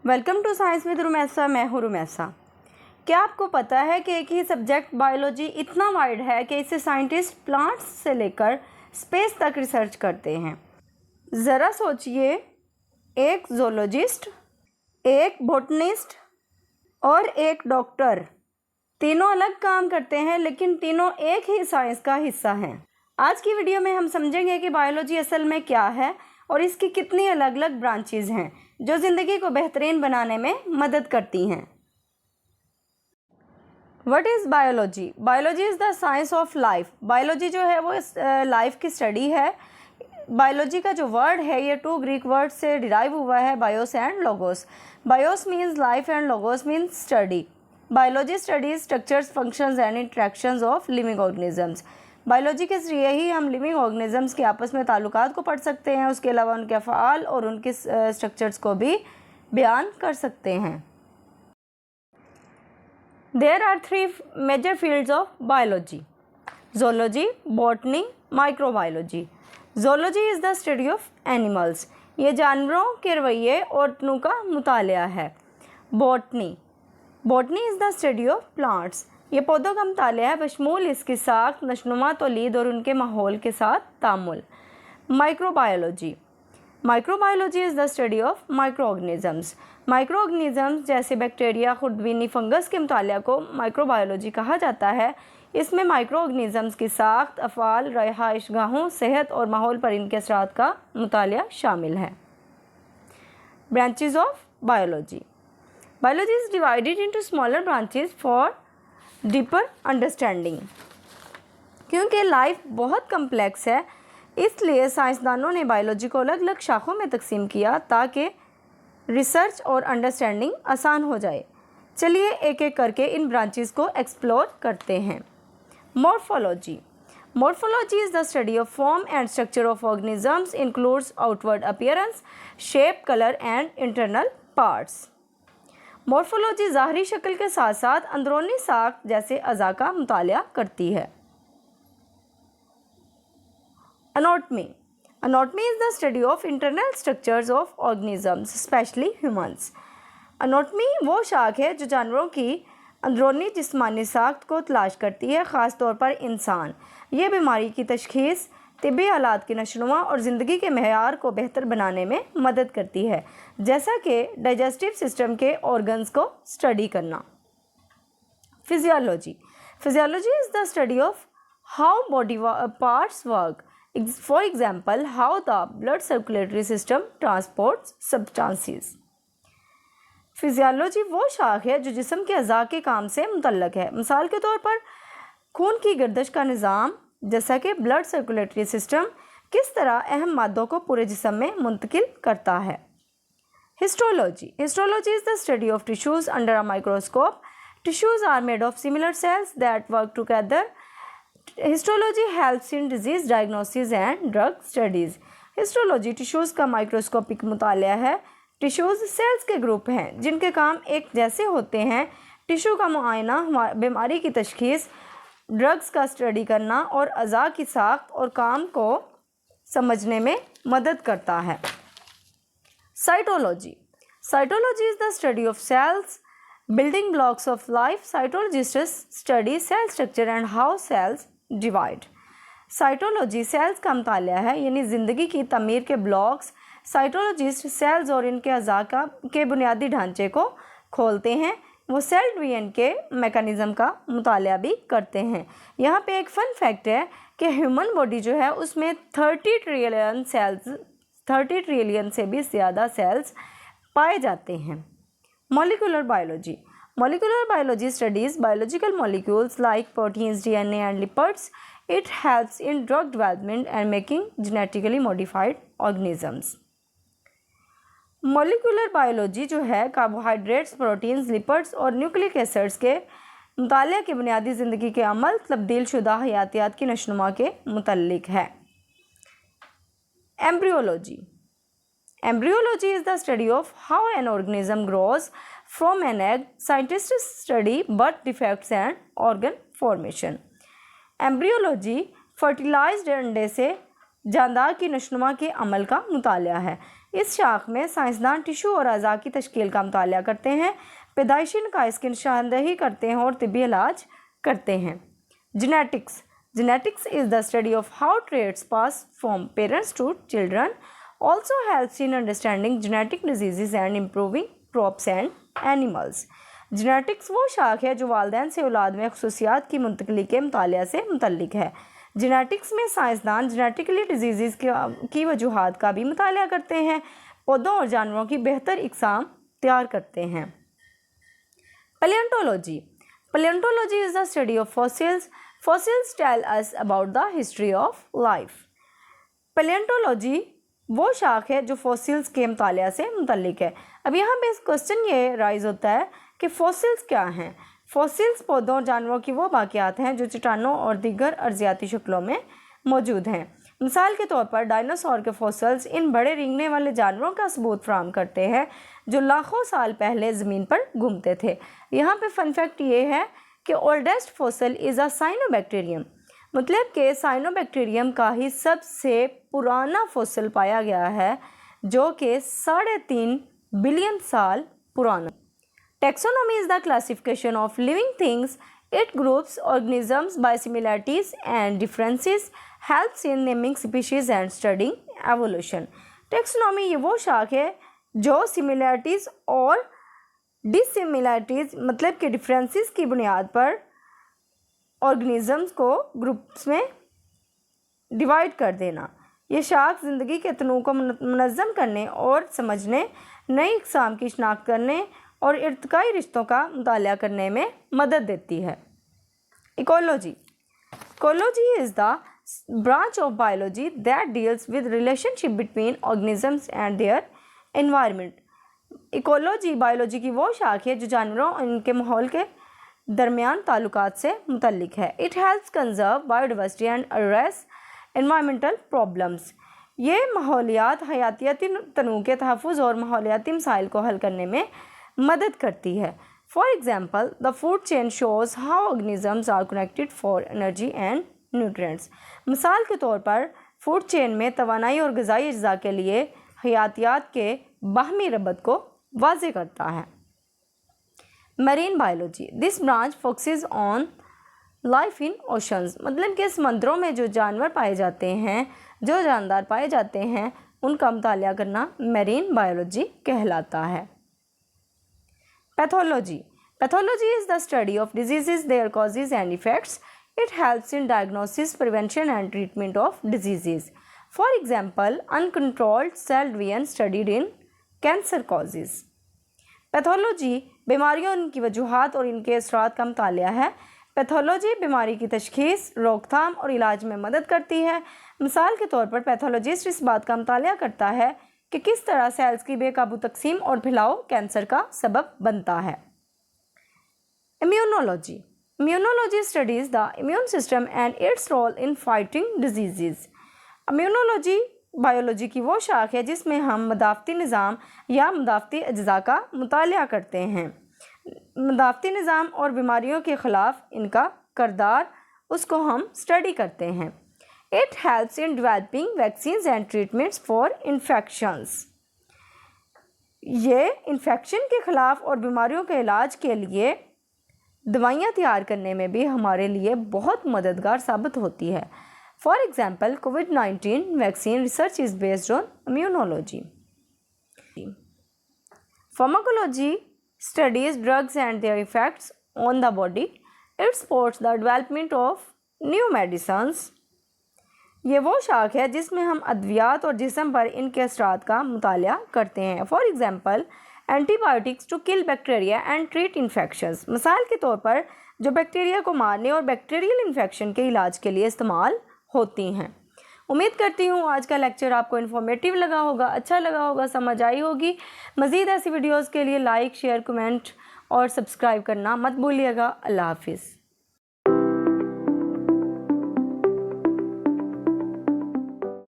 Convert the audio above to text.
Welcome to science with Rumaisa. मैं हूँ रुमैसा। क्या आपको पता है कि एक ही सब्जेक्ट बायोलॉजी इतना वाइड है कि इसे साइंटिस्ट प्लांट्स से लेकर स्पेस तक रिसर्च करते हैं। ज़रा सोचिए, एक ज़ूलॉजिस्ट, एक बॉटनिस्ट और एक डॉक्टर, तीनों अलग काम करते हैं लेकिन तीनों एक ही साइंस का हिस्सा हैं। आज की वीडियो में हम समझेंगे कि बायोलॉजी असल में क्या है और इसकी कितनी अलग अलग ब्रांचेज हैं जो ज़िंदगी को बेहतरीन बनाने में मदद करती हैं। What is biology? Biology is the science of life. Biology जो है वो लाइफ की स्टडी है। बायोलॉजी का जो वर्ड है ये 2 ग्रीक वर्ड से डिराइव हुआ है, BIOS and logos. BIOS means life and logos means study. Biology studies structures, functions and interactions of living organisms. Biology के जरिए ही हम लिविंग ऑर्गेनिजम्स के आपस में ताल्लुकात को पढ़ सकते हैं। उसके अलावा उनके अफ़आल और उनके स्ट्रक्चर्स को भी बयान कर सकते हैं। There are 3 major fields of biology: zoology, botany, microbiology. Zoology is the study of animals. ये जानवरों के रवैये और तनु का मुतालिया है। Botany is the study of plants. ये पौधों का मुतालिया है बशमूल इसकी साख्त, नशनुमा, तौलीद और उनके माहौल के साथ तामुल। Microbiology is the study of micro organisms. Micro organisms जैसे बैक्टीरिया, खुर्दबीनी, फंगस के मुतालिया को माइक्रोबायोलॉजी कहा जाता है। इसमें माइक्रो ऑर्गेनिजम्स की साख्त, अफ़आल, रहाइशगाहों, सेहत और माहौल पर इनके असरात का मुतालिया शामिल है। Branches of biology is divided into smaller branches for deeper understanding. क्योंकि लाइफ बहुत कम्प्लेक्स है, इसलिए साइंसदानों ने बायोलॉजी को अलग अलग शाखों में तकसीम किया ताकि रिसर्च और अंडरस्टैंडिंग आसान हो जाए। चलिए एक एक करके इन ब्रांचेस को एक्सप्लोर करते हैं। Morphology is the study of form and structure of organisms, includes outward appearance, shape, colour and internal parts. Morphology ज़ाहरी शक्ल के साथ साथ अंदरूनी साख्त जैसे अज़ा का मुतालिया करती है। Anatomy is the study of internal structures of organisms, specially humans. Anatomy वो शाख है जो जानवरों की अंदरूनी जिस्मानी साख्त को तलाश करती है, ख़ास तौर पर इंसान। ये बीमारी की तशख़ीस, तिब्बी हालात की नशोनुमा और ज़िंदगी के मेयार को बेहतर बनाने में मदद करती है, जैसा कि डाइजेस्टिव सिस्टम के ऑर्गन्स को स्टडी करना। Physiology is the study of how body parts work, for example how the blood circulatory system transports substances. Physiology वो शाख है जो जिस्म के अज़ा के काम से मुतल्लक है। मिसाल के तौर पर खून की गर्दिश का निज़ाम, जैसा कि ब्लड सर्कुलेटरी सिस्टम किस तरह अहम मादों को पूरे जिस्म में मुंतकिल करता है। Histology is the study of tissues under a microscope. Tissues are made of similar cells that work together. Histology helps in disease diagnosis and drug studies. Histology tissues का माइक्रोस्कोपिक मुतालिया है। टिश्यूज़ सेल्स के group हैं जिनके काम एक जैसे होते हैं। टिश्यू का मुआयना बीमारी की तशख़ीस, ड्रग्स का स्टडी करना और अज़ा की साख्त और काम को समझने में मदद करता है। Cytology is the study of cells, building blocks of life. Cytologists study cell structure and how cells divide. Cytology cells का मुतालिया है, यानी ज़िंदगी की तमीर के ब्लॉक्स। साइटोलॉजिस्ट सेल्स और इनके अज़ा के बुनियादी ढांचे को खोलते हैं। वो सेल डिवीजन के मैकेनिज़्म का मुतालिया भी करते हैं। यहाँ पे एक फ़न फैक्ट है कि ह्यूमन बॉडी जो है उसमें 30 ट्रिलियन से भी ज़्यादा सेल्स पाए जाते हैं। Molecular biology studies biological molecules like proteins, DNA and lipids. It helps in drug development and making genetically modified organisms. Molecular biology जो है कार्बोहाइड्रेट्स, प्रोटीन्स, लिपिड्स और न्यूक्लिक एसिड्स के मुतालिया की बुनियादी ज़िंदगी के अमल, तब्दील शुदा हयातियात की नशनुमा के मुतल्लिक है। Embryology is the study of how an organism grows from an egg. Scientists study birth defects and organ formation. Embryology fertilised अंडे से जानदार की नशनुमा के अमल का मुतालिया है। इस शाख में साइंसदान टिश्यू और अज़ा की तश्कील का मुताला करते हैं, पैदाइशी नकाइस की निशानदही करते हैं और तिब्बी इलाज करते हैं। Genetics is the study of how traits pass from parents to children, also helps in understanding genetic diseases and improving crops and animals. Genetics वो शाख है जो वालिदैन से औलाद में खुसूसियात की मुंतकली के मुतालिया से मुतल्लिक है। जेनेटिक्स में साइंसदान जेनेटिकली डिजीज़ की वजूहात का भी मुतालिया करते हैं, पौधों और जानवरों की बेहतर इकसाम तैयार करते हैं। Paleontology is the study of fossils. Fossils tell us about the history of life. Paleontology वो शाख है जो फॉसिल्स के मुतालिया से मुतल्लिक है। अब यहाँ पे क्वेश्चन ये राइज होता है कि फॉसिल्स क्या हैं। फॉसिल्स पौधों और जानवरों की वो बाक़ियात हैं जो चट्टानों और दीगर अर्जियाती शक्लों में मौजूद हैं। मिसाल के तौर पर डायनासोर के फॉसिल्स इन बड़े रेंगने वाले जानवरों का सबूत फराहम करते हैं जो लाखों साल पहले ज़मीन पर घूमते थे। यहाँ पे फन फैक्ट ये है कि oldest fossil is a cyanobacterium, मतलब कि साइनोबैक्टीरियम का ही सबसे पुराना फॉसिल पाया गया है जो कि 3.5 बिलियन साल पुराना। Taxonomy is the classification of living things. It groups organisms by similarities and differences, helps in naming species and studying evolution. Taxonomy ये वो शाख है जो similarities और dissimilarity मतलब कि डिफरेंसेस की बुनियाद पर ऑर्गेनिज़म्स को ग्रुप्स में डिवाइड कर देना। ये शाख ज़िंदगी के तनू को मुनज़्ज़म करने और समझने, नई इक़साम की शनाख्त करने और इर्तिकाई रिश्तों का मुताला करने में मदद देती है। Ecology is the branch of biology that deals with relationship between organisms and their environment. Ecology biology की वो शाख है जो जानवरों और इनके माहौल के दरमियान ताल्लुकात से मुतल्लिक है। It helps conserve biodiversity and address environmental problems. ये माहौलियात, हयातियाती तनू के तहफ़्फ़ुज़ और माहौलियाती मसाइल को हल करने में मदद करती है। For example the food chain shows how organisms are connected for energy and nutrients. मिसाल के तौर पर फूड चेन में तवानाई और ग़िज़ाई अज्जा के लिए हयातियात के बाहमी रबत को वाज़े करता है। Marine biology this branch focuses on life in oceans, मतलब कि समंदरों में जो जानवर पाए जाते हैं, जो जानदार पाए जाते हैं, उनका मुताला करना मरीन बायोलॉजी कहलाता है। Pathology is the study of disease, their causes and effects. It helps in diagnosis, prevention and treatment of diseases. For example, uncontrolled cell division studied in cancer causes. Pathology बीमारियों, उनकी वजूहात और इनके असरात का मुताला है। Pathology बीमारी की तशख़ीस, रोकथाम और इलाज में मदद करती है। मिसाल के तौर पर पैथोलॉजिस्ट इस बात का मुताला करता है कि किस तरह सेल्स की बेकाबू तकसीम और फैलाव कैंसर का सबब बनता है। Immunology studies the immune system and its role in fighting diseases. Immunology biology की वो शाख है जिसमें हम मदाफ़ती निज़ाम या मदाफ़ती अज्जा का मुताला करते हैं। मदाफ़ती निज़ाम और बीमारियों के ख़िलाफ़ इनका करदार, उसको हम स्टडी करते हैं। It helps in developing vaccines and treatments for infections. ये इन्फेक्शन के ख़िलाफ़ और बीमारियों के इलाज के लिए दवाइयाँ तैयार करने में भी हमारे लिए बहुत मददगार साबित होती है। For example COVID-19 vaccine research is based on immunology. Pharmacology studies drugs and their effects on the body. It supports the development of new medicines. ये वो शाख है जिसमें हम अद्वियात और जिस्म पर इनके असरात का मुताला करते हैं। For example antibiotics to kill bacteria and treat infections, मिसाल के तौर पर जो बैक्टीरिया को मारने और बैक्टीरियल इन्फेक्शन के इलाज के लिए इस्तेमाल होती हैं। उम्मीद करती हूँ आज का लेक्चर आपको इन्फॉर्मेटिव लगा होगा, अच्छा लगा होगा, समझ आई होगी। मज़ीद ऐसी वीडियोज़ के लिए लाइक, शेयर, कमेंट और सब्सक्राइब करना मत भूलिएगा। अल्लाह हाफिज़।